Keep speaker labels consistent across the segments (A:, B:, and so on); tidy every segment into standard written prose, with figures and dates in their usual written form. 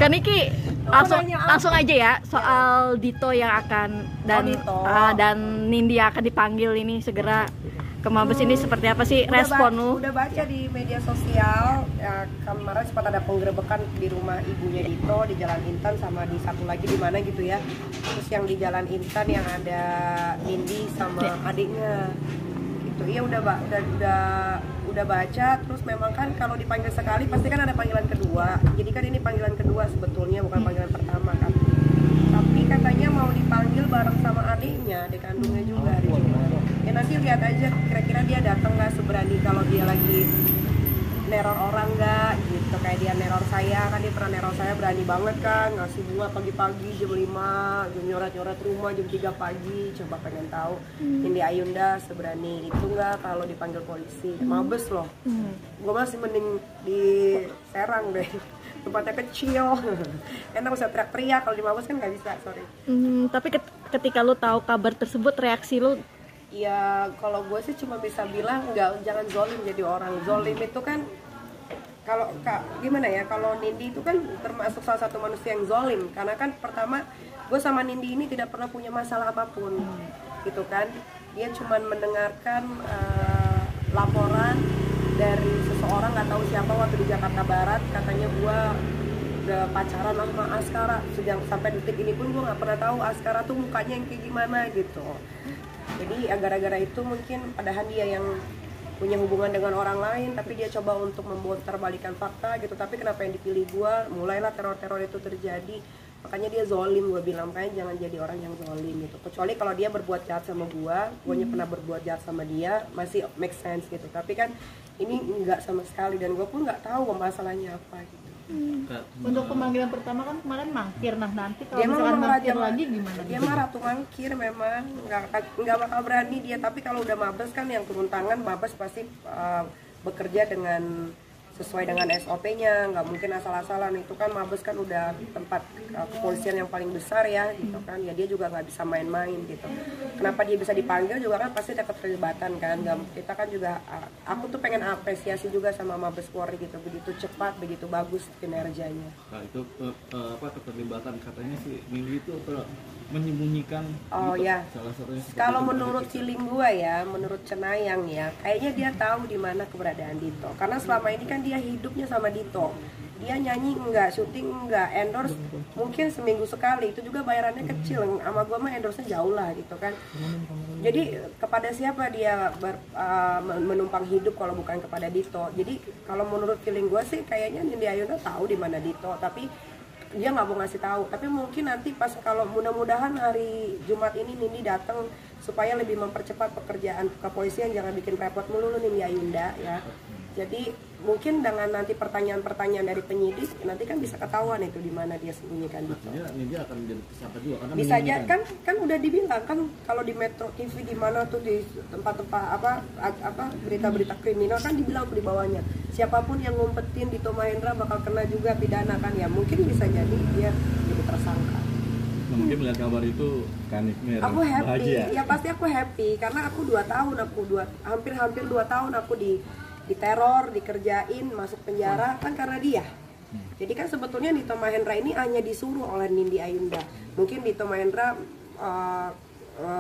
A: Kan Niki langsung aja ya soal Dito yang akan dan Nindi yang akan dipanggil ini segera ke Mabes ini seperti apa sih respon lu?
B: Udah baca di media sosial ya, kemarin sempat ada penggerebekan di rumah ibunya Dito di Jalan Intan sama di satu lagi di mana gitu ya. Terus yang di Jalan Intan yang ada Nindi sama adiknya. Gitu. Iya udah baca, terus memang kan kalau dipanggil sekali pasti kan ada panggilan kedua. Jadi kan ini panggilan kedua sebetulnya bukan panggilan pertama kan. Tapi katanya mau dipanggil bareng sama adiknya, adik kandungnya juga hari Jumat. Ya nanti lihat aja kira-kira dia datang nggak seberani kalau dia lagi neror orang nggak gitu, kayak dia neror saya kan, dia pernah neror saya berani banget kan, ngasih bunga pagi-pagi jam 5, jam nyoret-nyoret rumah jam 3 pagi. Coba pengen tahu Nindi Ayunda seberani itu nggak kalau dipanggil polisi. Mabes loh, gue masih mending di Serang deh, tempatnya kecil enak usah teriak-teriak. Kalau di Mabes kan nggak bisa, sorry.
A: Tapi ketika lu tahu kabar tersebut, reaksi lu?
B: Ya kalau gue sih cuma bisa bilang jangan zolim jadi orang. Zolim itu kan kalau gimana ya, kalau Nindi itu kan termasuk salah satu manusia yang zolim, karena kan pertama gue sama Nindi ini tidak pernah punya masalah apapun gitu kan. Dia cuma mendengarkan laporan dari seseorang nggak tahu siapa waktu di Jakarta Barat, katanya gue udah pacaran sama Askara. Sampai detik ini pun gue nggak pernah tahu Askara tuh mukanya yang kayak gimana gitu. Jadi gara-gara itu mungkin padahal dia yang punya hubungan dengan orang lain, tapi dia coba untuk membongkar balikan fakta gitu. Tapi kenapa yang dipilih gua? Mulailah teror-teror itu terjadi. Makanya dia zolim, gue bilang kayak jangan jadi orang yang zolim gitu. Kecuali kalau dia berbuat jahat sama guanya pernah berbuat jahat sama dia, masih make sense gitu. Tapi kan ini enggak sama sekali, dan gue pun nggak tahu masalahnya apa gitu.
A: Untuk pemanggilan pertama kan kemarin mangkir, nah nanti kalau
B: Dia
A: misalkan mangkir lagi gimana?
B: Dia mah ratu mangkir memang, nggak bakal berani dia. Tapi kalau udah Mabes kan yang turun tangan, Mabes pasti bekerja dengan sesuai dengan SOP-nya, nggak mungkin asal-asalan. Itu kan Mabes kan udah tempat kepolisian yang paling besar ya gitu kan. Ya dia juga nggak bisa main-main gitu. Kenapa dia bisa dipanggil juga kan pasti ada keterlibatan kan. Kita kan juga, aku tuh pengen apresiasi juga sama Mabes Polri gitu, begitu cepat, begitu bagus kinerjanya.
C: Nah itu keterlibatan katanya si Nindi itu menyembunyikan.
B: Oh ya,
C: salah satunya
B: kalau menurut feeling gua ya, menurut Cenayang ya, kayaknya dia tahu di mana keberadaan Dito. Karena selama ini kan dia hidupnya sama Dito. Dia nyanyi enggak, syuting enggak, endorse mungkin seminggu sekali, itu juga bayarannya kecil. Sama gua mah endorse-nya jauh lah gitu kan. Jadi kepada siapa dia menumpang hidup kalau bukan kepada Dito. Jadi kalau menurut feeling gua sih kayaknya Nindi Ayunda tahu di mana Dito, tapi dia nggak mau ngasih tahu. Tapi mungkin nanti pas kalau mudah-mudahan hari Jumat ini Nindi datang supaya lebih mempercepat pekerjaan kepolisian, jangan bikin repot melulu Nindi Ayunda ya. Jadi mungkin dengan nanti pertanyaan-pertanyaan dari penyidik nanti kan bisa ketahuan itu di mana dia sembunyikan Dito.
C: Nindi akan menjadi tersangka juga karena
B: bisa aja kan udah dibilang kan kalau di Metro TV di mana tuh di tempat-tempat apa berita-berita kriminal kan dibilang di bawahnya siapapun yang ngumpetin Dito Mahendra bakal kena juga pidana kan ya, mungkin bisa jadi dia jadi tersangka.
C: Mungkin melihat kabar itu kaniknya
B: aku happy
C: bahagia.
B: Ya pasti aku happy karena aku 2 tahun hampir 2 tahun aku diteror, dikerjain, masuk penjara kan karena dia. Jadi kan sebetulnya Dito Mahendra ini hanya disuruh oleh Nindi Ayunda. Mungkin Dito Mahendra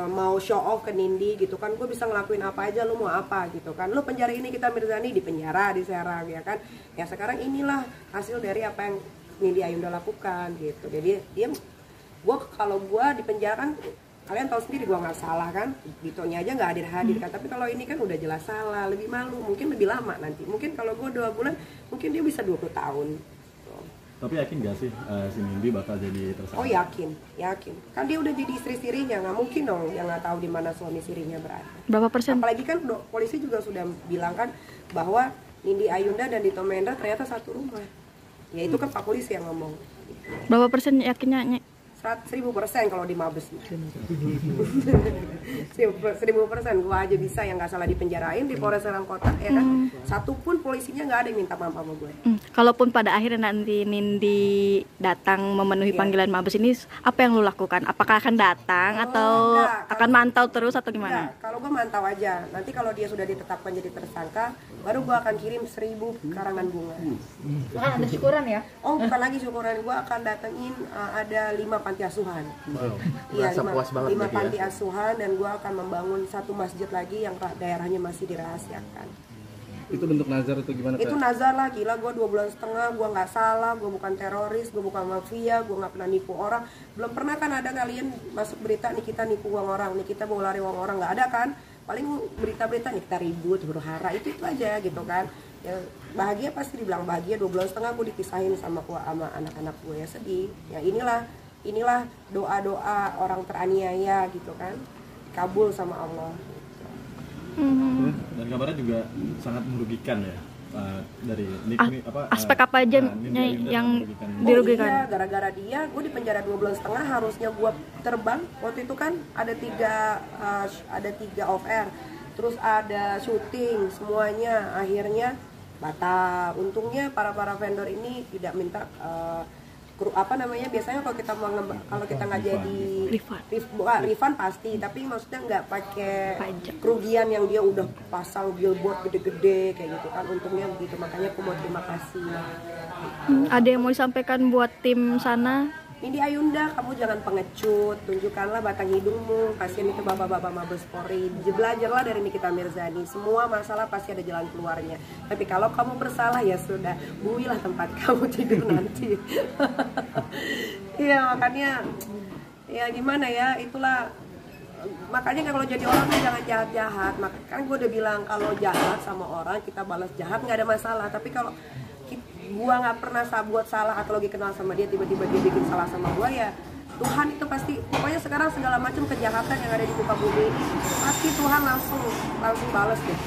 B: mau show off ke Nindi gitu kan, gue bisa ngelakuin apa aja, lu mau apa gitu kan. Lu penjara ini kita Mirzani di penjara di Serang ya kan. Ya sekarang inilah hasil dari apa yang Nindi Ayunda lakukan gitu. Jadi dia kalau gue di penjara kan kalian tahu sendiri gue nggak salah kan, Ditonya aja nggak hadir kan. Tapi kalau ini kan udah jelas salah, lebih malu, mungkin lebih lama nanti. Mungkin kalau gue 2 bulan, mungkin dia bisa 20 tahun.
C: Tapi yakin gak sih si Nindi bakal jadi tersangka?
B: Oh yakin. Kan dia udah jadi istri sirinya, nggak mungkin dong yang nggak tahu di mana suami sirinya berada.
A: Berapa persen?
B: Apalagi kan polisi juga sudah bilang kan bahwa Nindi Ayunda dan Dito Mahendra ternyata satu rumah. Ya itu kan Pak Polisi yang ngomong.
A: Berapa persen yakinnya?
B: 1000% kalau di Mabes. 1000% gua aja bisa yang nggak salah dipenjarain di Polres Serang Kota ya kan. Satupun polisinya nggak ada yang minta maaf sama gue.
A: Kalaupun pada akhirnya nanti Nindi datang memenuhi panggilan Mabes ini, apa yang lu lakukan? Apakah akan datang atau akan mantau terus atau gimana?
B: Kalau gue mantau aja. Nanti kalau dia sudah ditetapkan jadi tersangka, baru gue akan kirim 1000 karangan bunga.
D: Ada syukuran ya?
B: Oh, bukan lagi syukuran, gue akan datengin ada 5 panti asuhan. Iya, 5 panti asuhan, dan gue akan membangun 1 masjid lagi yang daerahnya masih dirahasiakan.
C: Itu bentuk nazar itu gimana?
B: Itu nazar lah, gila, gue 2,5 bulan, gue nggak salah, gue bukan teroris, gue bukan mafia, gue nggak pernah nipu orang. Belum pernah kan ada kalian masuk berita nih kita nipu uang orang, nih kita mau lari uang orang, nggak ada kan? Paling berita-berita nih kita ribut, huru-hara, itu aja gitu kan. Ya, bahagia pasti dibilang bahagia, 2,5 bulan gue dipisahin sama anak-anak gue, ya sedih. Ya inilah doa-doa orang teraniaya gitu kan, kabul sama Allah.
C: Dan kabarnya juga sangat merugikan ya, dari
A: aspek apa aja yang dirugikan?
B: Iya, gara-gara dia gue di penjara 2,5 bulan, harusnya gue terbang. Waktu itu kan ada 3 off air, terus ada syuting, semuanya akhirnya batal. Untungnya para vendor ini tidak minta biasanya kalau kita nggak jadi refund pasti, tapi maksudnya nggak pakai kerugian yang dia udah pasang billboard gede-gede kayak gitu kan. Untungnya begitu, makanya aku mau terima kasih.
A: Ada yang mau disampaikan buat tim sana?
B: Nindi Ayunda, kamu jangan pengecut, tunjukkanlah batang hidungmu. Kasian itu bapak-bapak Mabes Polri. Belajarlah dari Nikita Mirzani. Semua masalah pasti ada jalan keluarnya. Tapi kalau kamu bersalah ya sudah, builah tempat kamu tidur nanti. Iya, makanya ya gimana ya, itulah. Makanya kalau jadi orang tuh jangan jahat-jahat. Kan gue udah bilang kalau jahat sama orang kita balas jahat nggak ada masalah. Tapi kalau gua nggak pernah buat salah atau lagi kenal sama dia, tiba-tiba dia bikin salah sama gua, ya Tuhan itu pasti, pokoknya sekarang segala macam kejahatan yang ada di muka bumi ini pasti Tuhan langsung balas deh.